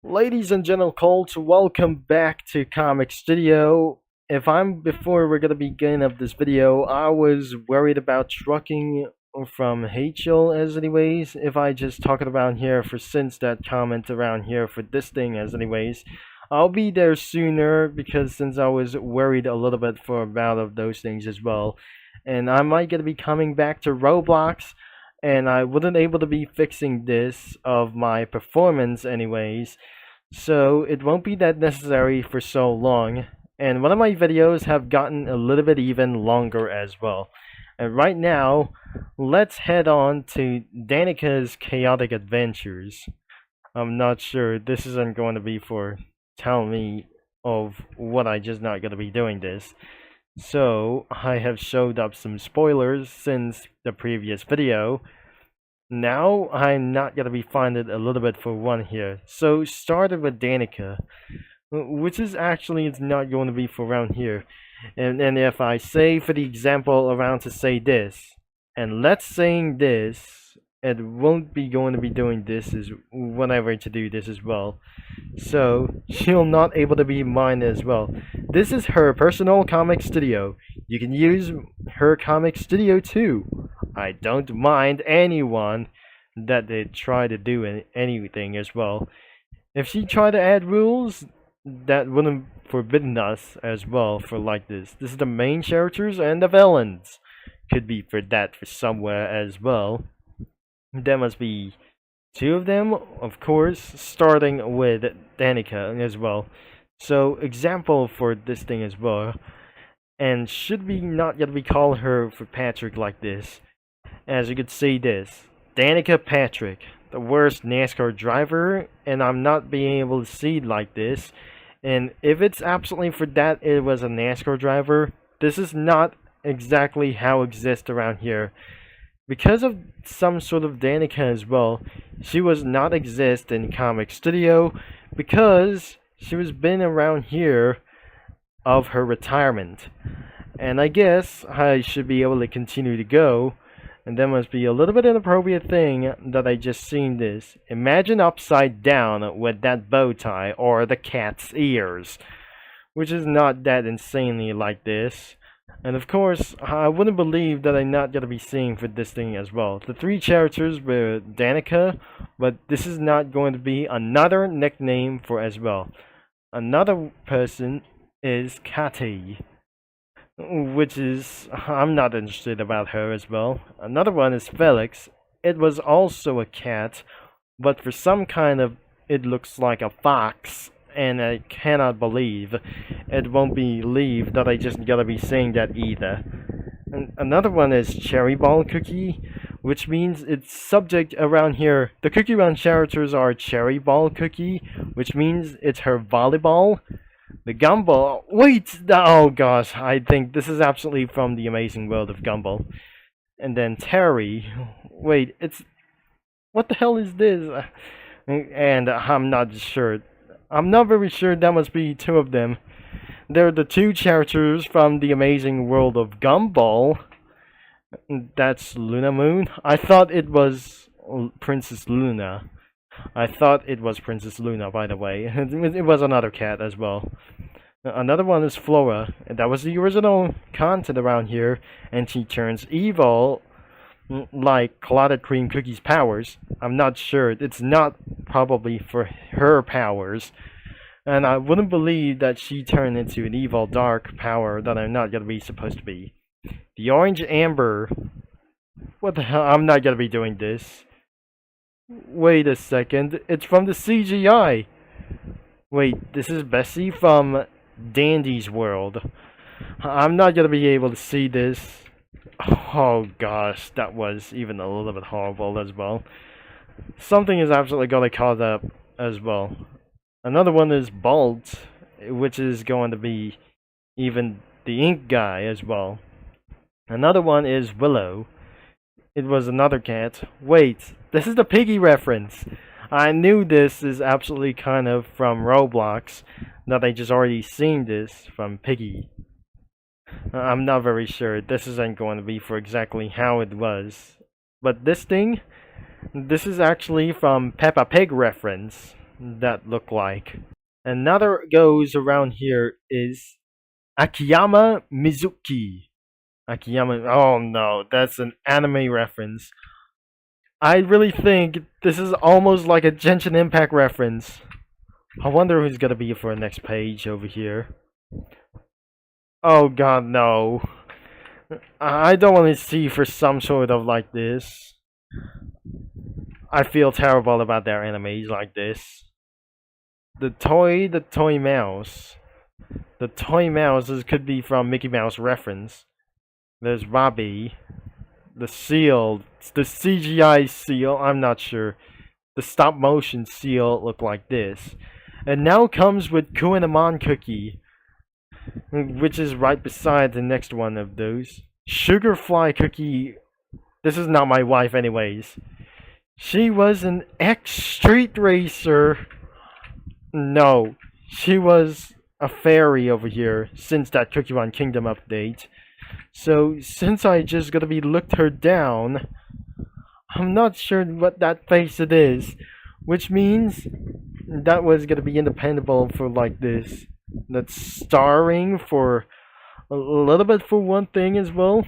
Ladies and gentlemen, welcome back to Comic Studio. Before we're gonna begin of this video, I was worried about trucking from Hachel as anyways. If I just talk it around here for since that comment around here for this thing as anyways, I'll be there sooner because since I was worried a little bit for about of those things as well, and I might gonna be coming back to Roblox. And I wasn't able to be fixing this of my performance anyways, so it won't be that necessary for so long. And one of my videos have gotten a little bit even longer as well. And right now, let's head on to Dannica's chaotic adventures. I'm not sure this isn't going to be for telling me of what I just not going to be doing this. So I have showed up some spoilers since the previous video. Now I'm not gonna be finding a little bit for one here. So started with Dannica, which is actually it's not going to be for around here. And if I say for the example around to say this, and let's saying this, it won't be going to be doing this is whenever to do this as well. So she'll not able to be mine as well. This is her personal comic studio. You can use her comic studio too. I don't mind anyone that they try to do anything as well. If she try to add rules, that wouldn't forbidden us as well for like this. This is the main characters and the villains. Could be for that for somewhere as well. There must be two of them, of course, starting with Dannica as well. So example for this thing as well. And should we not yet we call her for Patrick like this? As you could see this, Dannica Patrick, the worst NASCAR driver, and I'm not being able to see like this. And if it's absolutely for that it was a NASCAR driver, this is not exactly how it exists around here. Because of some sort of Dannica as well, she was not exist in Comic Studio because she was been around here of her retirement. And I guess I should be able to continue to go. And that must be a little bit inappropriate thing that I just seen this. Imagine upside down with that bow tie or the cat's ears. Which is not that insanely like this. And of course, I wouldn't believe that I'm not gonna be seeing for this thing as well. The three characters were Dannica, but this is not going to be another nickname for as well. Another person is Katy, which is I'm not interested about her as well. Another one is Felix. It was also a cat, but for some kind of it looks like a fox. And I cannot believe it won't believe that I just gotta be saying that either. And another one is Cherry Ball Cookie, which means it's subject around here. The Cookie Run characters are Cherry Ball Cookie, which means it's her volleyball. The Gumball. Wait! Oh gosh, I think this is absolutely from the Amazing World of Gumball. And then Terry. Wait, it's. What the hell is this? And I'm not sure. I'm not very sure that must be two of them. They're the two characters from the Amazing World of Gumball. That's Luna Moon. I thought it was Princess Luna. I thought it was Princess Luna, by the way. It was another cat as well. Another one is Flora. And that was the original content around here. And she turns evil like Clotted Cream Cookie's powers. I'm not sure. It's not probably for her powers. And I wouldn't believe that she turned into an evil dark power that I'm not gonna be supposed to be. The Orange Amber. What the hell? I'm not gonna be doing this. Wait a second. It's from the CGI. Wait, this is Bessie from Dandy's World. I'm not gonna be able to see this. Oh gosh, that was even a little bit horrible as well. Something is absolutely going to cause up as well. Another one is Bolt, which is going to be even the ink guy as well. Another one is Willow. It was another cat. Wait, this is the Piggy reference. I knew this is absolutely kind of from Roblox, that I just already seen this from Piggy. I'm not very sure. This isn't going to be for exactly how it was. But this thing, this is actually from Peppa Pig reference. that look like. Another goes around here is Akiyama Mizuki. Akiyama. Oh no, that's an anime reference. I really think this is almost like a Genshin Impact reference. I wonder who's gonna be for the next page over here. Oh god, no. I don't want to see for some sort of like this. I feel terrible about their animes like this. The toy mouse. The toy mouse could be from Mickey Mouse reference. There's Robbie. The seal. The CGI seal, I'm not sure. The stop motion seal look like this. And now comes with Kuinamon Cookie, which is right beside the next one of those. Sugarfly Cookie. This is not my wife anyways. She was an ex-street racer. No, she was a fairy over here since that Cookie Run Kingdom update. So since I just gotta be looked her down, I'm not sure what that face it is. Which means that was gonna be independable for like this. That's starring for a little bit for one thing as well.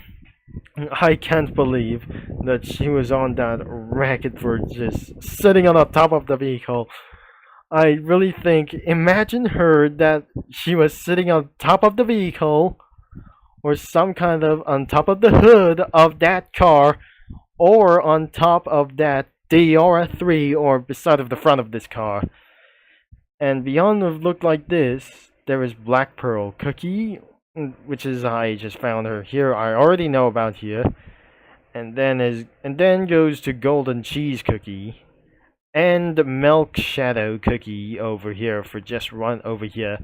I can't believe that she was on that racket for just sitting on the top of the vehicle. I really think, imagine her that she was sitting on top of the vehicle, or some kind of on top of the hood of that car, or on top of that DR3, or beside of the front of this car. And beyond the look like this, there is Black Pearl Cookie, which is I just found her here. I already know about here. And then goes to Golden Cheese Cookie. And Milk Shadow Cookie over here for just one over here.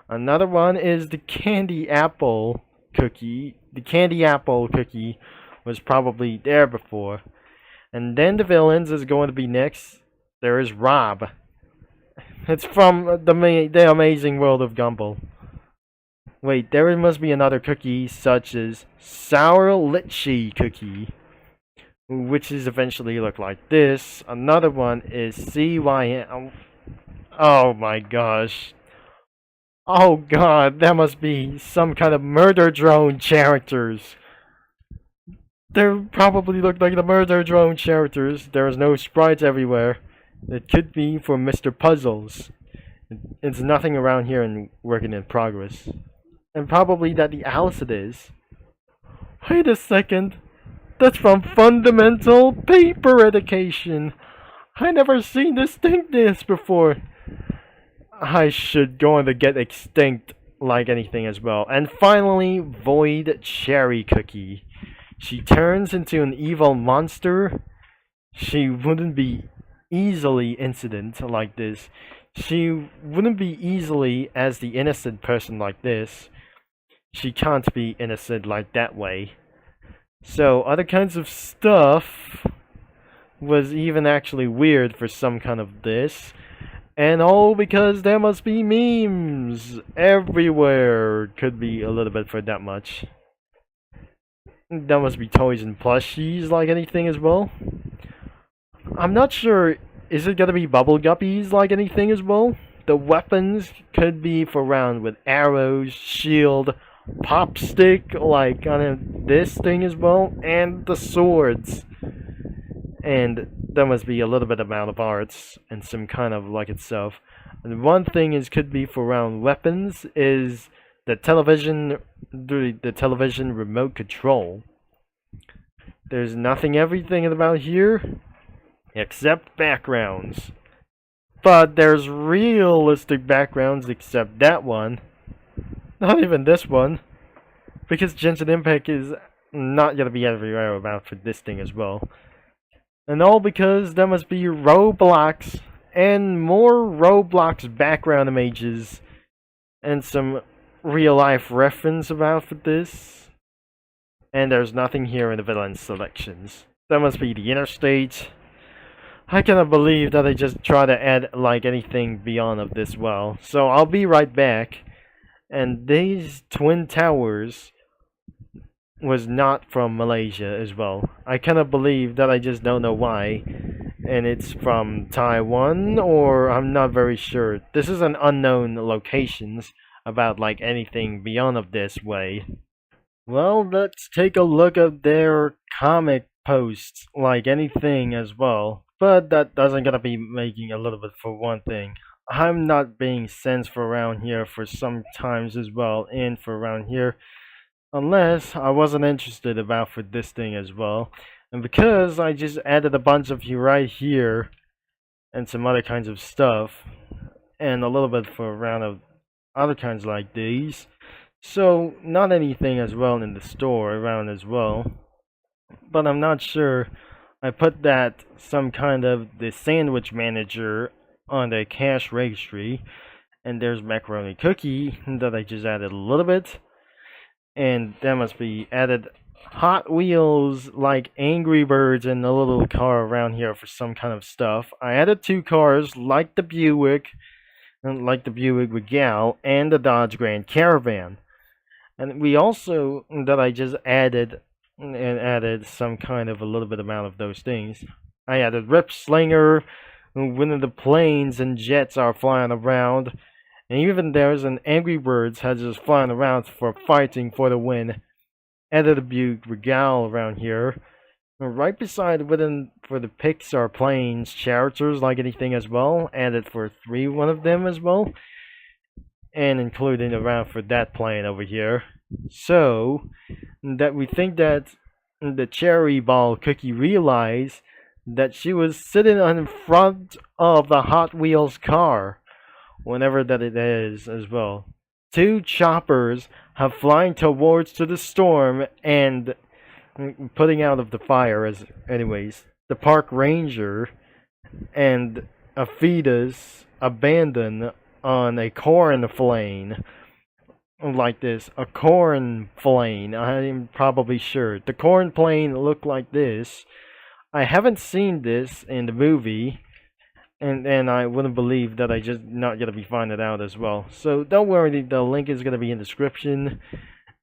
Another one is the Candy Apple Cookie. The Candy Apple Cookie was probably there before. And then the villains is going to be next. There is Rob. It's from the Amazing World of Gumball. Wait, there must be another cookie such as Sour Litchi Cookie, which is eventually look like this. Another one is CYM. Oh my gosh. Oh god, that must be some kind of murder drone characters. They probably look like the murder drone characters. There is no sprites everywhere. It could be for Mr. Puzzles. It's nothing around here and working in progress. And probably that the Alice it is. Wait a second. That's from Fundamental Paper Education. I never seen this before. I should go on to get extinct like anything as well. And finally, Void Cherry Cookie. She turns into an evil monster. She wouldn't be easily incident like this. She wouldn't be easily as the innocent person like this. She can't be innocent like that way. So other kinds of stuff was even actually weird for some kind of this. And all because there must be memes everywhere. Could be a little bit for that much. There must be toys and plushies like anything as well. I'm not sure, is it gonna be bubble guppies like anything as well? The weapons could be for round with arrows, shield, pop stick like on this thing as well, and the swords. And there must be a little bit amount of arts and some kind of like itself. And one thing is could be for round weapons is the television remote control. There's nothing everything about here except backgrounds. But there's realistic backgrounds except that one. Not even this one. Because Genshin Impact is not gonna be everywhere about for this thing as well. And all because there must be Roblox and more Roblox background images and some real life reference about for this. And there's nothing here in the villain selections. That must be the interstate. I cannot believe that they just try to add like anything beyond of this well. So I'll be right back. And these twin towers was not from Malaysia as well. I cannot believe that I just don't know why. and it's from Taiwan, or I'm not very sure. This is an unknown locations about like anything beyond of this way. Well, let's take a look at their comic posts, like anything as well. But that doesn't gonna be making a little bit for one thing. I'm not being sent for around here for some times as well, and for around here, unless I wasn't interested about for this thing as well. And because I just added a bunch of you right here, and some other kinds of stuff, and a little bit for around of other kinds like these. So, not anything as well in the store around as well. But I'm not sure. I put that some kind of the sandwich manager on the cash registry. And there's macaroni cookie that I just added a little bit. And that must be added Hot Wheels like Angry Birds in a little car around here for some kind of stuff. I added 2 cars like the Buick Regal and the Dodge Grand Caravan. And we also, that I just added, and added some kind of a little bit amount of those things. I added Rip Slinger, when the planes and jets are flying around. And even there's an Angry Birds has just flying around for fighting for the win. Added a Buick Regal around here. Right beside within for the Pixar planes characters like anything as well. Added for 1 of them as well. And including around for that plane over here. So that we think that the cherry ball cookie realized that she was sitting in front of the Hot Wheels car, whenever that it is as well. 2 choppers have flying towards to the storm and putting out of the fire as anyways. The park ranger and a fetus abandoned on a corn flane like this. A corn flane, I'm probably sure. The corn plane looked like this. I haven't seen this in the movie, and I wouldn't believe that I just not gonna be finding out as well. So don't worry, the link is gonna be in the description,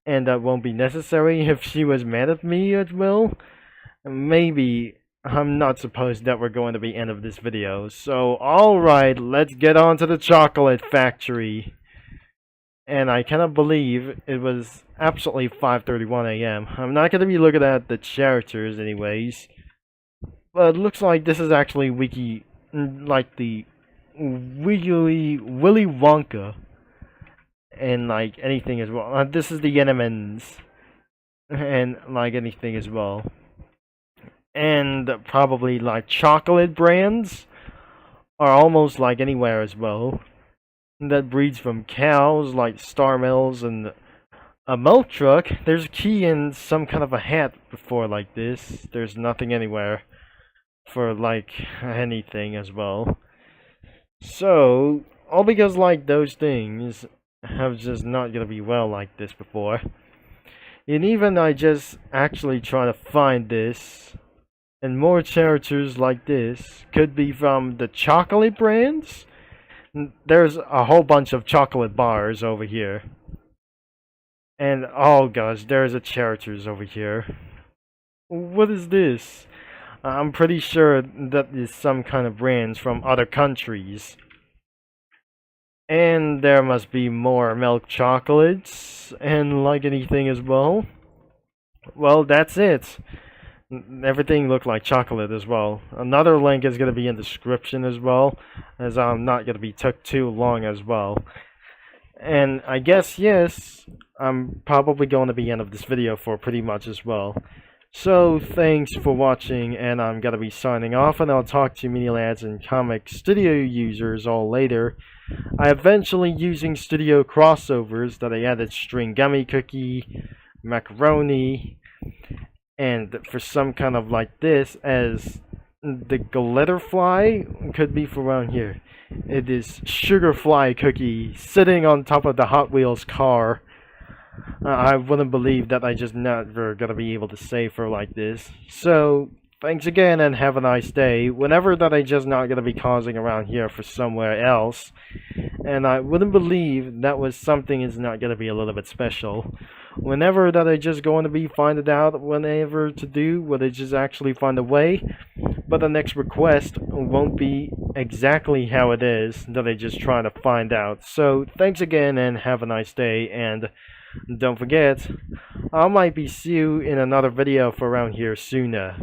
and that won't be necessary if she was mad at me as well. Maybe I'm not supposed that we're going to be end of this video. So alright, let's get on to the chocolate factory. And I cannot believe it was absolutely 5:31 a.m. I'm not going to be looking at the characters anyways. But it looks like this is actually like the Willy Wonka. And like anything as well. This is the M&Ms. And like anything as well. And probably like chocolate brands are almost like anywhere as well. That breeds from cows like Star Mills and a milk truck. There's a key in some kind of a hat before like this. There's nothing anywhere for like anything as well. So all because like those things have just not gonna be well like this before. And even I just actually try to find this. And more characters like this could be from the chocolate brands. There's a whole bunch of chocolate bars over here. And oh gosh, there's a characters over here. What is this? I'm pretty sure that is some kind of brands from other countries. And there must be more milk chocolates and like anything as well. Well, that's it. Everything looked like chocolate as well. Another link is going to be in the description as well, as I'm not going to be took too long as well. And I guess, yes, I'm probably going to be end of this video for pretty much as well. So, thanks for watching, and I'm going to be signing off, and I'll talk to mini lads and comic studio users all later. I eventually using studio crossovers that I added string gummy cookie, macaroni, and for some kind of like this as the glitter fly could be from around here. It is sugar fly cookie sitting on top of the Hot Wheels car. I wouldn't believe that I just never gonna be able to say for like this. So thanks again and have a nice day. Whenever that I just not gonna be causing around here for somewhere else. And I wouldn't believe that was something is not gonna be a little bit special. Whenever that I just going to be finding out whenever to do, will I just actually find a way? but the next request won't be exactly how it is that I just try to find out. So thanks again and have a nice day, and don't forget, I might be see you in another video for around here sooner.